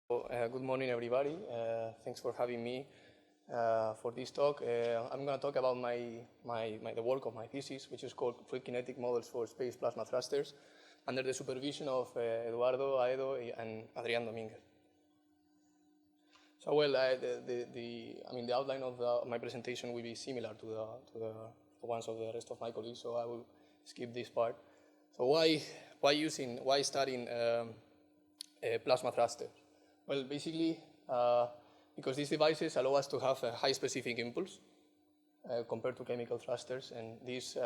Good morning, everybody. Thanks for having me for this talk. I'm going to talk about the work of my thesis, which is called Fluid Kinetic Models for Space Plasma Thrusters, under the supervision of Eduardo Aedo and Adrián Domínguez. So, well, the outline of my presentation will be similar to the ones of the rest of my colleagues, so I will skip this part. So, why studying plasma thrusters? Well, basically, because these devices allow us to have a high specific impulse compared to chemical thrusters, and this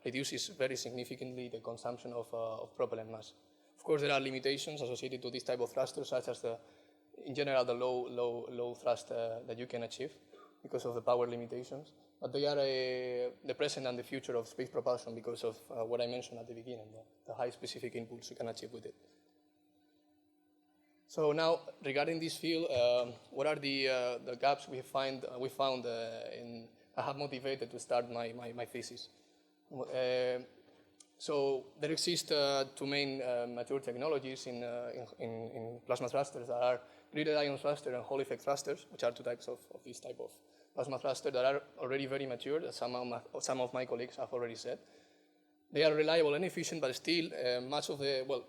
reduces very significantly the consumption of propellant mass. Of course, there are limitations associated to this type of thrusters, such as in general, the low thrust that you can achieve because of the power limitations. But they are the present and the future of space propulsion because of what I mentioned at the beginning, the high specific impulse you can achieve with it. So now, regarding this field, what are the gaps we found and I have motivated to start my thesis. So there exist two main mature technologies in plasma thrusters that are gridded ion thruster and Hall effect thrusters, which are two types of this type of plasma thruster that are already very mature, as some of my colleagues have already said. They are reliable and efficient, but still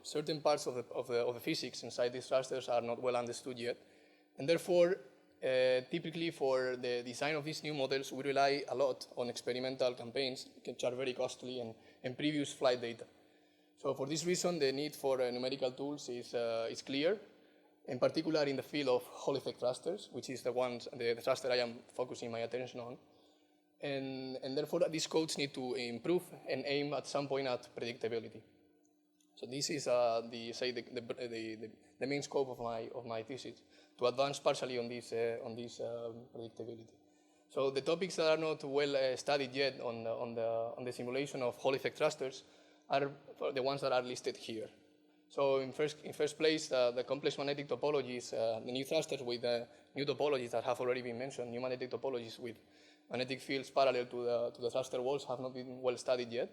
certain parts of the physics inside these thrusters are not well understood yet. And therefore, typically for the design of these new models, we rely a lot on experimental campaigns, which are very costly, and previous flight data. So for this reason, the need for numerical tools is clear, in particular in the field of Hall effect thrusters, which is the thruster I am focusing my attention on. And therefore, these codes need to improve and aim at some point at predictability. So this is the main scope of my thesis, to advance partially on this predictability. So the topics that are not well studied yet on the simulation of Hall effect thrusters are the ones that are listed here. So in first place, the complex magnetic topologies, the new thrusters with new topologies that have already been mentioned, new magnetic topologies with magnetic fields parallel to the thruster walls have not been well studied yet.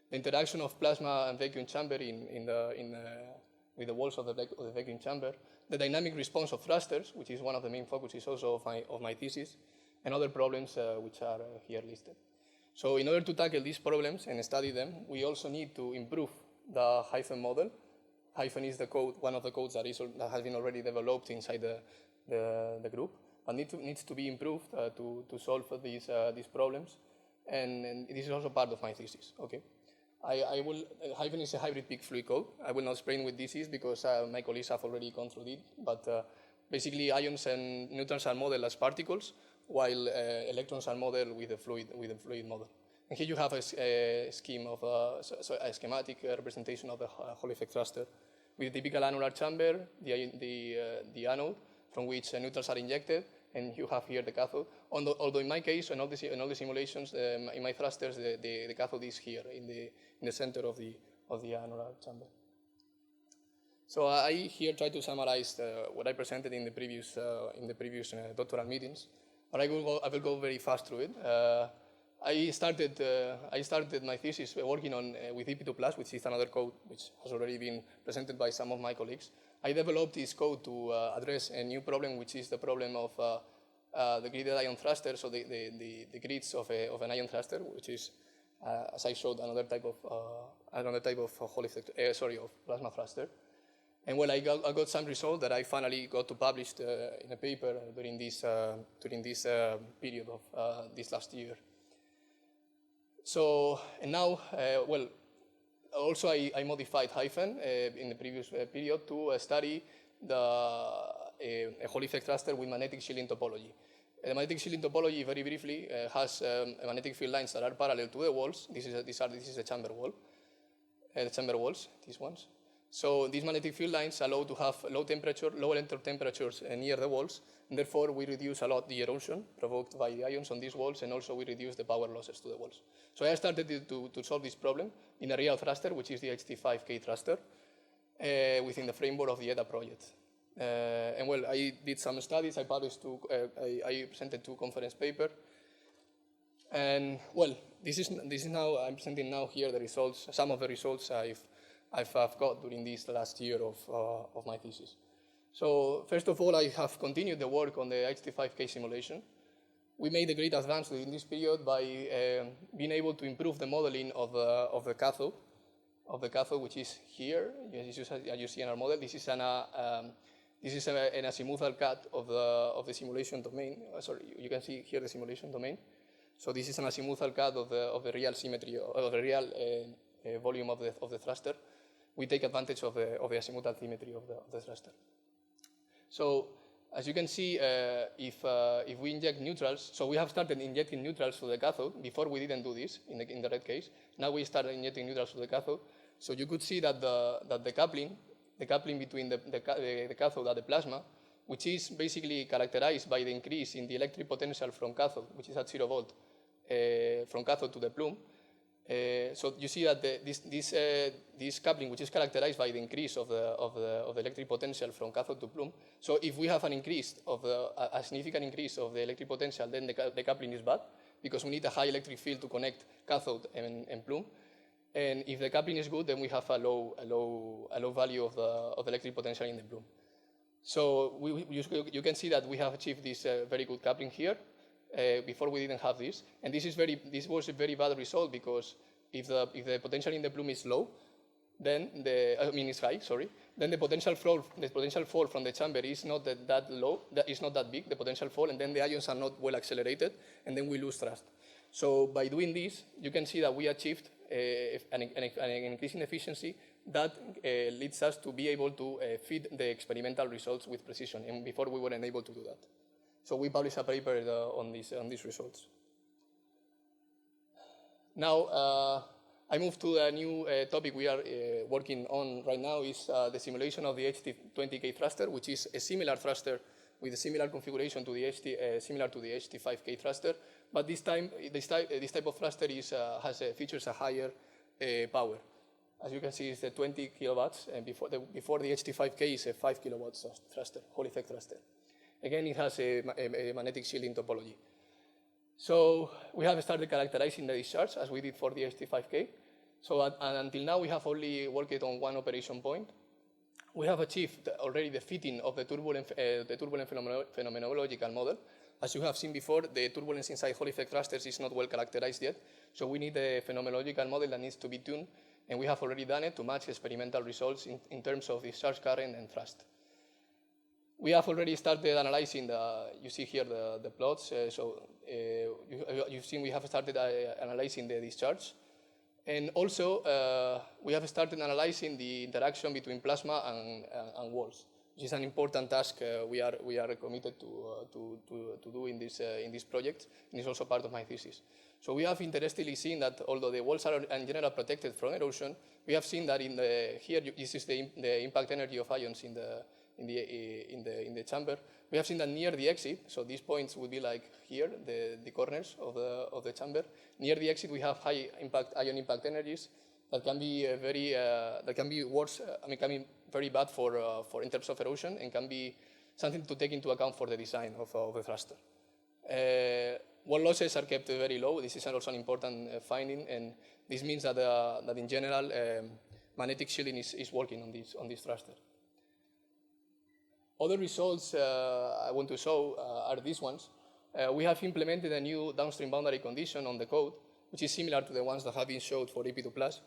The interaction of plasma and vacuum chamber with the walls of the vacuum chamber, the dynamic response of thrusters, which is one of the main focuses also of my thesis, and other problems which are here listed. So in order to tackle these problems and study them, we also need to improve the hyphen model. Hyphen is the code, one of the codes that has been already developed inside the group, but needs to be improved to solve these problems, and this is also part of my thesis. Okay, Hyphen is a hybrid peak fluid code. I will not explain what this is because my colleagues have already gone through it. But basically, ions and neutrons are modeled as particles, while electrons are modeled with a fluid model. And here you have a scheme of a schematic representation of the Hall effect thruster with a typical annular chamber, the anode, from which neutrons are injected, and you have here the cathode. Although in my case, in all the simulations, in my thrusters, the cathode is here in the center of the annular chamber. So I here try to summarize what I presented in the previous doctoral meetings, but I will go very fast through it. I started my thesis working on with EP2+, which is another code which has already been presented by some of my colleagues. I developed this code to address a new problem, which is the problem of the gridded ion thruster, so the grids of an ion thruster, which is, as I showed, another type of Hall effect, of plasma thruster. And well, I got some result that I finally got to publish in a paper during this period of this last year. So, and now, also I modified Hyphen in the previous period to study a Hall effect thruster with magnetic shielding topology. The magnetic shielding topology, very briefly, has magnetic field lines that are parallel to the walls. This is a chamber wall, the chamber walls, these ones. So these magnetic field lines allow to have low temperatures near the walls, and therefore we reduce a lot the erosion provoked by the ions on these walls, and also we reduce the power losses to the walls. So I started to solve this problem in a real thruster, which is the HT5K thruster, within the framework of the EDA project. And well, I did some studies. I I presented 2 conference papers, and well, this is now I'm presenting now here the results, some of the results I've got during this last year of my thesis. So first of all, I have continued the work on the HT5K simulation. We made a great advance in this period by being able to improve the modeling of the cathode, which is here, as you see in our model. This is an azimuthal cut of the simulation domain. Sorry, you can see here the simulation domain. So this is an azimuthal cut of the real symmetry, of the real volume of the thruster. We take advantage of the azimuthal symmetry of the thruster. So as you can see, if we inject neutrals, so we have started injecting neutrals to the cathode. Before we didn't do this in the red case. Now we started injecting neutrals to the cathode. So you could see that the coupling between the cathode and the plasma, which is basically characterized by the increase in the electric potential from cathode, which is at 0 volt, from cathode to the plume. So you see that this coupling, which is characterized by the increase of the electric potential from cathode to plume. So if we have a significant increase of the electric potential, then the coupling is bad, because we need a high electric field to connect cathode and plume. And if the coupling is good, then we have a low value of the electric potential in the plume. So you can see that we have achieved this very good coupling here. Before we didn't have this, and this was a very bad result, because if the potential in the plume is low, then is high. Sorry, then the potential fall from the chamber is not that low. That is not that big. The potential fall, and then the ions are not well accelerated, and then we lose thrust. So by doing this, you can see that we achieved an increase in efficiency that leads us to be able to feed the experimental results with precision, and before we weren't able to do that. So we published a paper on these results. Now, I move to a new topic we are working on right now, is the simulation of the HT20K thruster, which is a similar thruster with a similar configuration to the similar to the HT5K thruster, but this type of thruster features a higher power. As you can see, it's 20 kilowatts, and before the HT5K is a 5 kilowatts thruster, Hall effect thruster. Again, it has a magnetic shielding topology. So we have started characterizing the discharge as we did for the HT5K. So until now, we have only worked on one operation point. We have achieved already the fitting of the turbulent phenomenological model. As you have seen before, the turbulence inside Hall effect thrusters is not well characterized yet. So we need a phenomenological model that needs to be tuned, and we have already done it to match experimental results in terms of discharge current and thrust. We have already started analyzing you see here the plots. You've seen we have started analyzing the discharge. And also, we have started analyzing the interaction between plasma and walls, which is an important task we are committed to do in this project, and it's also part of my thesis. So we have interestingly seen that although the walls are in general protected from erosion, we have seen that here this is the impact energy of ions in the chamber. We have seen that near the exit, so these points would be like here, the corners of the chamber. Near the exit, we have high ion impact energies that can be worse. Can be very bad for in terms of erosion, and can be something to take into account for the design of the thruster. Wall losses are kept very low. This is also an important finding, and this means that in general magnetic shielding is working on this thruster. Other results I want to show are these ones. We have implemented a new downstream boundary condition on the code, which is similar to the ones that have been showed for EP2+.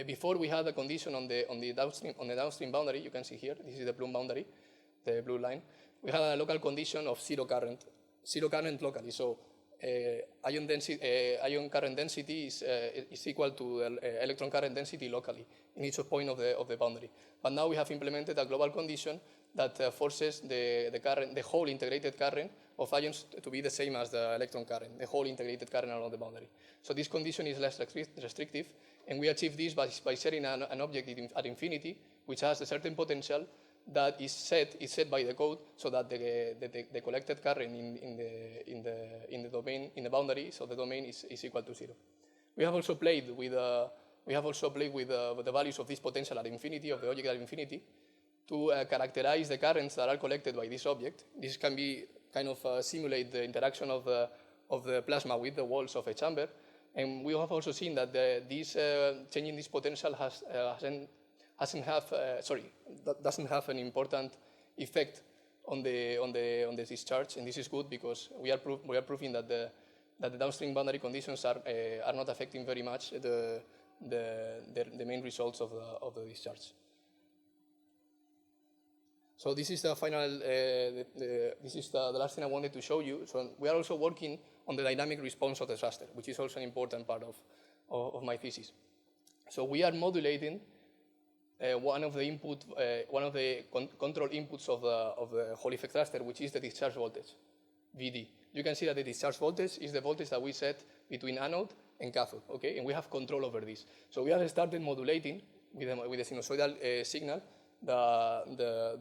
Before we had a condition on the downstream boundary. You can see here, this is the plume boundary, the blue line. We had a local condition of zero current locally. So ion current density is equal to electron current density locally in each point of the boundary. But now we have implemented a global condition that forces the whole integrated current of ions to be the same as the electron current, the whole integrated current along the boundary. So this condition is less restrictive, and we achieve this by setting an object at infinity, which has a certain potential that is set by the code, so that the collected current in the domain, in the boundary, so the domain is equal to 0. We have also played with the values of this potential at infinity, of the object at infinity, to characterize the currents that are collected by this object. This can be kind of simulate the interaction of the plasma with the walls of a chamber. And we have also changing this potential that doesn't have an important effect on the discharge, and this is good because we are proving that the downstream boundary conditions are not affecting very much the main results of the discharge. So this is the final. This is the last thing I wanted to show you. So we are also working on the dynamic response of the thruster, which is also an important part of my thesis. So we are modulating one of the control inputs of the Hall effect thruster, which is the discharge voltage, VD. You can see that the discharge voltage is the voltage that we set between anode and cathode, okay? And we have control over this. So we have started modulating with a sinusoidal signal the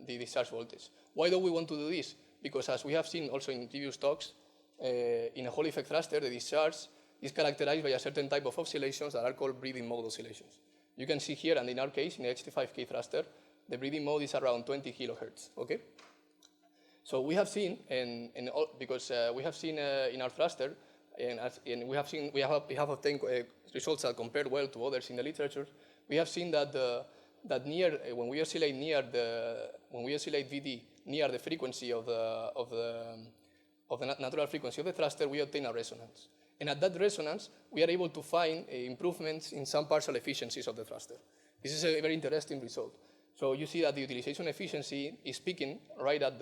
discharge voltage. Why do we want to do this? Because as we have seen also in previous talks, in a Hall effect thruster, the discharge is characterized by a certain type of oscillations that are called breathing mode oscillations. You can see here, and in our case, in the HT5K thruster, the breathing mode is around 20 kilohertz, okay? So we have seen, because we have seen in our thruster, and we have obtained results that compare well to others in the literature. We have seen that when we oscillate VD near the frequency of the natural frequency of the thruster, we obtain a resonance. And at that resonance, we are able to find improvements in some partial efficiencies of the thruster. This is a very interesting result. So you see that the utilization efficiency is peaking right at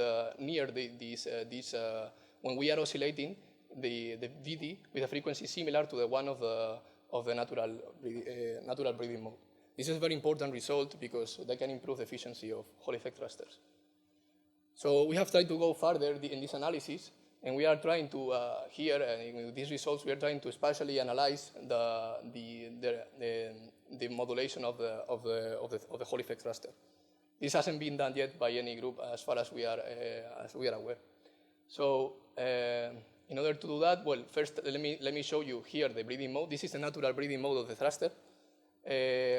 when we are oscillating the VD with a frequency similar to the one of the natural breathing mode. This is a very important result because they can improve the efficiency of Hall effect thrusters. So we have tried to go further in this analysis, and we are trying to with these results, we are trying to spatially analyze the modulation of the Hall effect thruster. This hasn't been done yet by any group, as far as we are aware. So in order to do that, well, first let me show you here the breathing mode. This is the natural breathing mode of the thruster.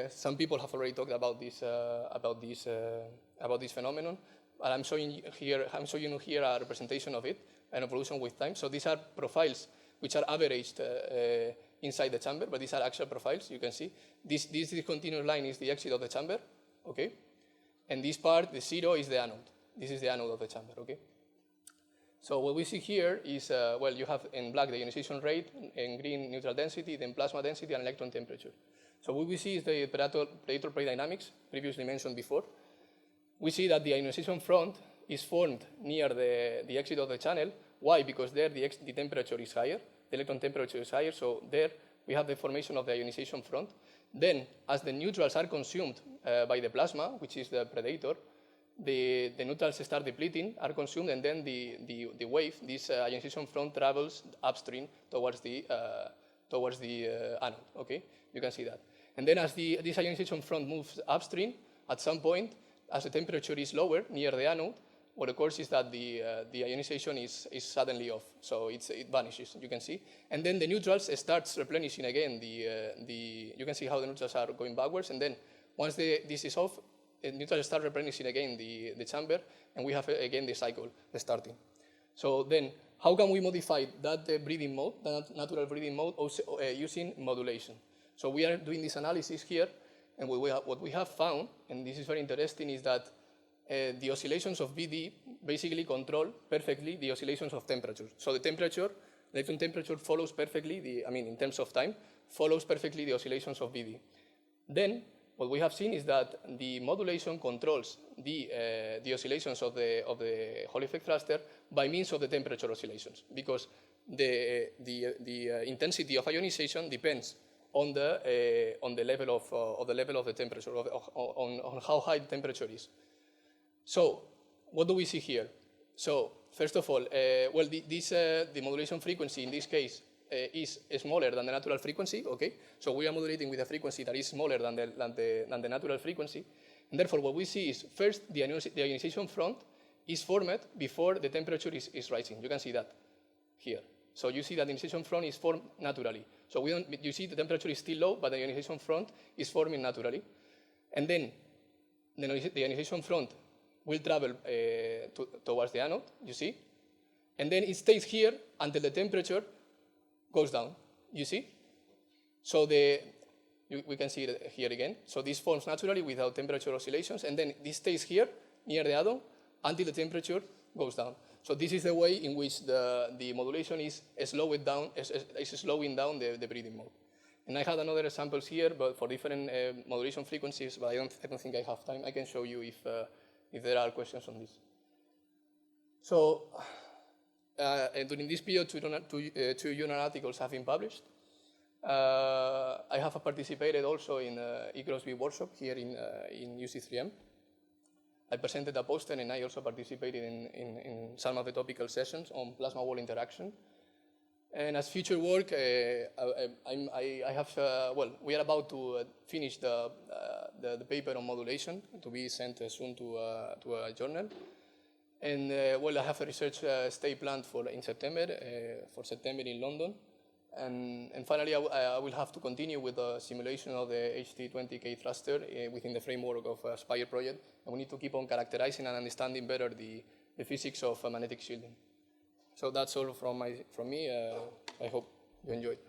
Some people have already talked about this phenomenon, but I'm showing you here a representation of it, an evolution with time. So these are profiles which are averaged inside the chamber, but these are actual profiles. You can see this continuous line is the exit of the chamber, okay, and this part, the zero, is the anode. This is the anode of the chamber, okay. So what we see here is, well, you have in black the ionization rate, in green neutral density, then plasma density, and electron temperature. So what we see is the predator-prey dynamics, previously mentioned before. We see that the ionization front is formed near the exit of the channel. Why? Because there the temperature is higher, the electron temperature is higher, so there we have the formation of the ionization front. Then, as the neutrals are consumed by the plasma, which is the predator, the neutrals start depleting, are consumed, and then the wave, this ionization front, travels upstream towards the anode, okay? You can see that. And then as this ionization front moves upstream, at some point, as the temperature is lower near the anode, what occurs is that the ionization is suddenly off, so it vanishes, you can see. And then the neutrals starts replenishing again you can see how the neutrals are going backwards, and then once this is off, the neutrals start replenishing again the chamber, and we have again the cycle starting. So then, how can we modify that breathing mode, that natural breathing mode, also, using modulation? So we are doing this analysis here, and what we have found, and this is very interesting, is that the oscillations of VD basically control perfectly the oscillations of temperature. So the electron temperature follows perfectly, in terms of time, follows perfectly the oscillations of VD. Then, what we have seen is that the modulation controls the oscillations of the Hall effect thruster by means of the temperature oscillations, because the intensity of ionization depends on the level of the temperature, on how high the temperature is. So, what do we see here? So, first of all, well, the modulation frequency in this case is smaller than the natural frequency, okay? So we are modulating with a frequency that is smaller than the natural frequency. And therefore, what we see is, first, the ionization front is formed before the temperature is rising. You can see that here. So you see that the ionization front is formed naturally. So you see the temperature is still low, but the ionization front is forming naturally. And then the ionization front will travel towards the anode, you see. And then it stays here until the temperature goes down, you see. So we can see it here again. So this forms naturally without temperature oscillations, and then this stays here near the atom until the temperature goes down. So this is the way in which the modulation is slowing down the breeding mode. And I had another examples here, but for different modulation frequencies, but I don't think I have time. I can show you if there are questions on this. So during this period, two journal articles have been published. I have participated also in E-Crosby workshop here in UC3M. I presented a poster, and I also participated in some of the topical sessions on plasma wall interaction. And as future work, I have, we are about to finish the paper on modulation to be sent soon to a journal. And I have a research stay planned in September, in London. And finally, I will have to continue with the simulation of the HT20K thruster within the framework of Spire project. And we need to keep on characterizing and understanding better the physics of magnetic shielding. So that's all from me. I hope you enjoyed.